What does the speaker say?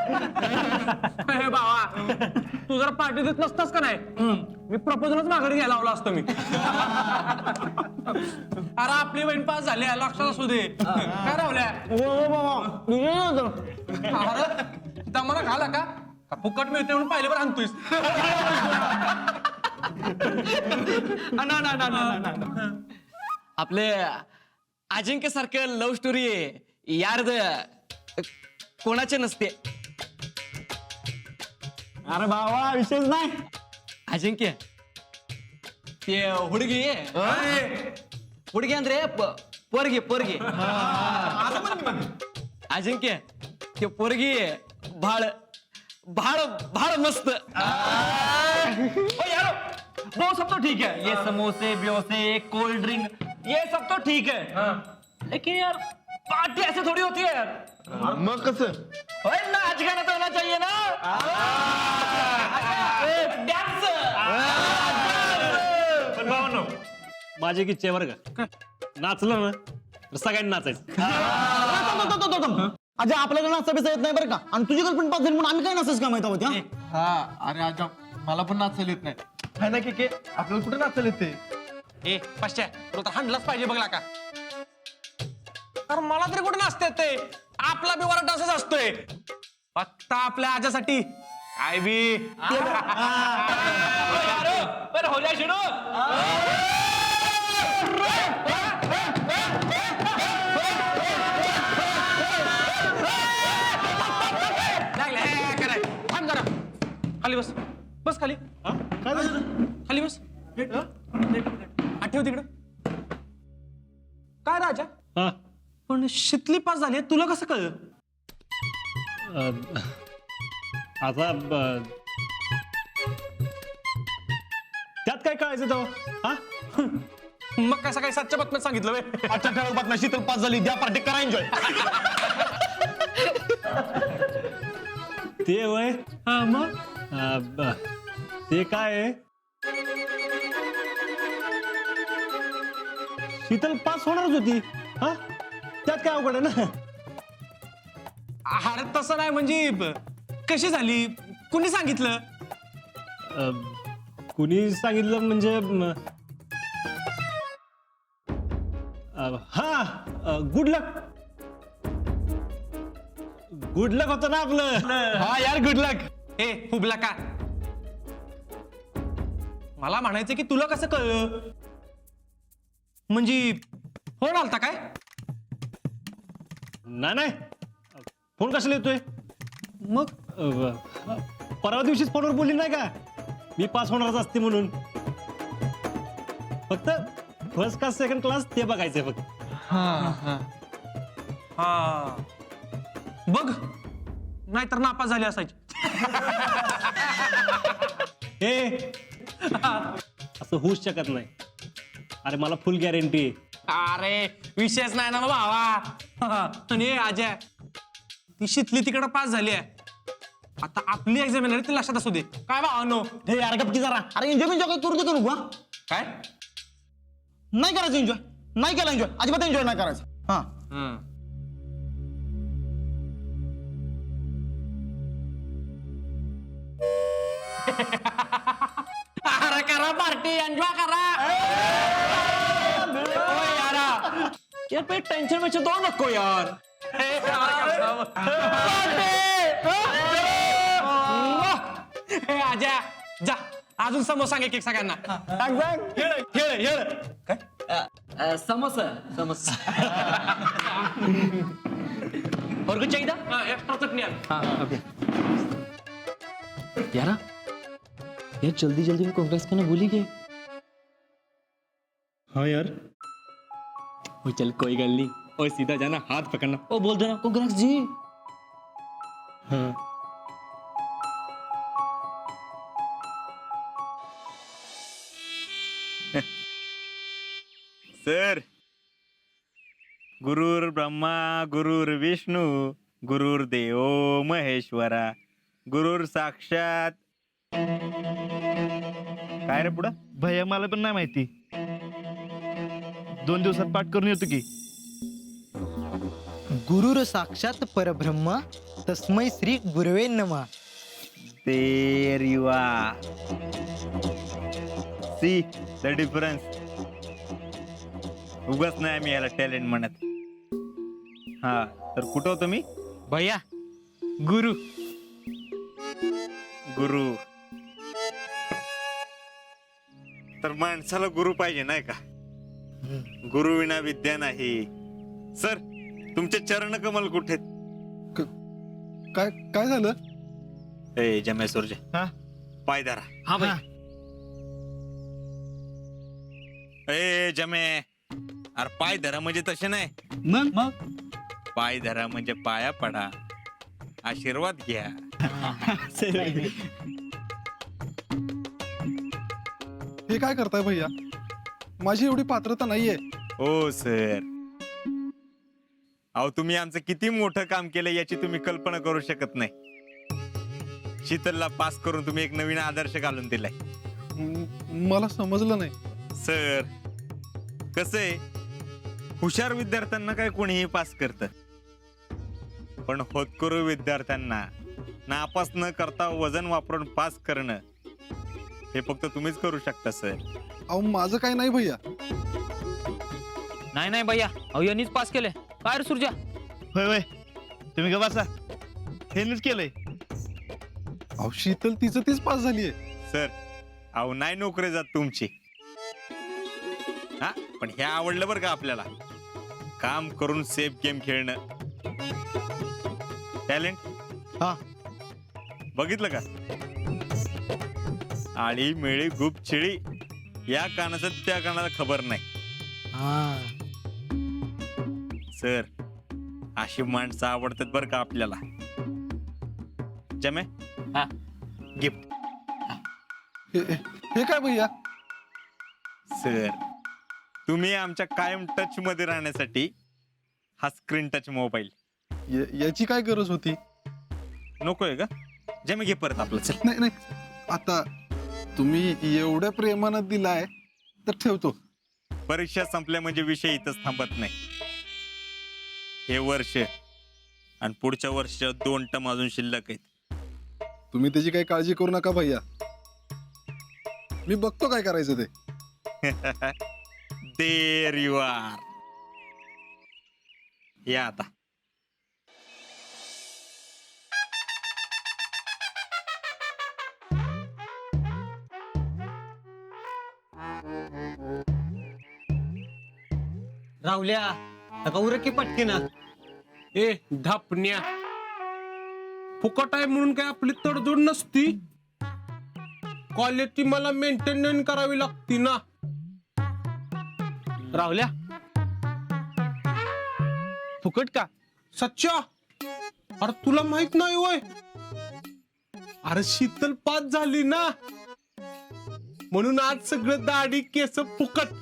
हे बाबा तू जर पार्टी देत नसतास का नाही मी प्रपोजलच माघारी घ्यायला लावला असतो मी. अरे आपली बहीण पास झाली लक्षात असू दे. काय रावल्या अरे दमाला घाला का फुकट मिळते म्हणून पाहिले पण आणतोयस. आपले अजिंक्य सारखं लव्ह स्टोरी यार कोणाचे नसते. अरे भावा विशेष नाही. अजिंक्य ते हुडगी ಅಂದ್ರೆ पोरगी अजिंक्य ते पोरगी भाळ भाळ भाळ मस्त. यार वो सब तो ठीक है, ये समोसे ब्योसे कोल्ड ड्रिंक ये सब तो ठीक है, लेकिन यार पार्टी ऐसे थोड़ी होती है यार. मग कसं नाच गाना तो होना चाहिए ना. डान्स. पण भावांनो माझी एक इच्छा आहे बरं का, नाचलं ना तर सगळ्यांनी नाचायचं. अजय आपल्याला नाचायचं येत नाही बरं का, आणि तुझी गर्लफ्रेंड पास झाली म्हणून आम्ही काय नाचायचं का माहिती होती. हा अरे आजा मला पण नाचायला येत नाही. है ना की आपल्याला कुठे नाचायला येते. ए पश्च्या तुला तर हाणलाच पाहिजे बघला का. अरे मला तरी कुठे नाचता येते, आपला बी वरा डान्सच असतोय फक्त आपल्या आजासाठी. काय बी हो जाए शुरू. लागले थांब जरा खाली बस बस खाली. काय झालं? खाली बस आठव तिकडं. काय राजा हा पण शितली पास झाली तुला कसं कळलं. आता त्यात काय कळायचं तेव्हा. हा मग काय सकाळी 7च्या बातम्यात सांगितलं वे. अच्छा ठळक बातम्या शीतल पास झाली द्या पार्टी करा एन्जॉय. ते वय हा मग ते काय आहे? शीतल पास होणारच होती. हा त्यात काय अवघड आहे ना. अरे तसं नाही म्हणजे कशी झाली कुणी सांगितलं. कुणी सांगितलं म्हणजे हा गुड लक होतं ना आपलं. हा यार गुड लक. ए हुबला का मला म्हणायचं की तुला कसं कळलं म्हणजे फोन आलता काय. नाही फोन कशाला येतोय. मग परवा दिवशीच फोनवर बोलली नाही का मी पास होणारच असते म्हणून. फक्त फर्स्ट क्लास सेकंड क्लास ते बघायचंय फक्त. हा बघ नाहीतर नापास झाली असायची. हे असं होऊच शकत नाही. अरे मला फुल गॅरंटी आहे. अरे विषयच नाही ना भावा. आणि आज्या ती शितली तिकडं पास झाली आहे. आता आपली एक्झाम येणार ती लक्षात असू दे. काय भावानो हे यार गपकी जरा. अरे एन्जॉय काय करू दे का नको. काय नाही करायचं एन्जॉय, नाही केला एन्जॉय, अजिबात एन्जॉय नाही करायचं. हा अरे करा पार्टी एन्जॉय करा. यार पे टेंशन में दो नको यार. हे आज्या जा अजून समोसा सांग एक सगळ्यांना. समोसा और कुछ चाहिए था. एक्स्ट्रा चटणी आण. यार जल्दी जल्दी में कांग्रेस करना भूल ही गए. हाँ यार वो चल कोई गल नहीं और सीधा जाना हाथ पकड़ना और बोल देना कांग्रेस जी. हाँ सर गुरुर् ब्रह्मा गुरुर्विष्णू गुरुर्देव महेश्वरा गुरुर साक्षात. काय रे पुढं. भैया मला पण नाही माहिती. 2 दिवसात पाठ करून येतो की. गुरुर साक्षात परब्रह्म तस्मै श्री गुरवे नमः. There you are. See the difference. उगाच नाही आम्ही याला टॅलेंट म्हणत. हा तर कुठं होतो मी? भैया गुरु. गुरु. तर माणसाला गुरु पाहिजे नाही का? गुरु विना विद्या नाही. सर तुमचे चरण कमल कुठे? काय काय झालं? ए जमे सूर्य हा? पाय धरा. हा भाई. ए जमे अरे पाय धरा म्हणजे तसे नाही. मग पाय धरा म्हणजे पाया पडा, आशीर्वाद घ्या. हे काय करताय भैया? माझी एवढी पात्रता नाहीये. हो सर. अहो तुम्ही आमचं किती मोठं काम केलं याची तुम्ही कल्पना करू शकत नाही. शीतलला पास करून तुम्ही एक नवीन आदर्श घालून दिलाय. मला समजलं नाही. सर कसं आहे, हुशार विद्यार्थ्यांना काय कोणीही पास करतं, पण होतकरू विद्यार्थ्यांना नापास न करता वजन वापरून पास करणं हे फक्त तुम्हीच करू शकता सर. अहो माझं काही नाही भैया. नाही नाही भैया, अहो यांनीच पास केले. काय रे सुरजा? होय होय, तुम्ही का बसा, हेच केलंय. अहो शीतल तिचं तीच पास झालीये. सर अहो नाही नोकरी जात तुमची. हा पण हे आवडलं बरं का आपल्याला, काम करून सेफ गेम खेळणं. टॅलेंट हा. बघितलं का? आळी मेळी गुप चिळी, या कानाचं त्या कानाला खबर नाही. सर अशी माणसं आवडतात बरं का आपल्याला. जमे हा. गिफ्ट. हे काय भैया? सर तुम्ही आमच्या कायम टच मध्ये राहण्यासाठी हा स्क्रीन टच मोबाईल. याची काय गरज होती? नकोय का? जमे घे परत आपलं. चल. नाही नाही, आता तुम्ही एवढ्या प्रेमानं दिलाय तर ठेवतो. परीक्षा संपल्या म्हणजे विषय इथंच थांबत नाही. हे वर्ष आणि पुढच्या वर्षाच्या 2 टर्म अजून शिल्लक आहेत. तुम्ही त्याची काही काळजी करू नका भैया, मी बघतो काय करायचं ते. There you are. या आता. राहुल्या नका उरकी पटकी ना. ए धापण्या, फुकट आहे म्हणून काय आपली तडजोड नसती. क्वालिटी मला मेंटेन करावी लागती ना. राहुल्या फुकट का? सच्चा? अरे तुला माहित नाही होय? अरे शीतल पास झाली ना, म्हणून आज सगळं दाढी केस फुकट.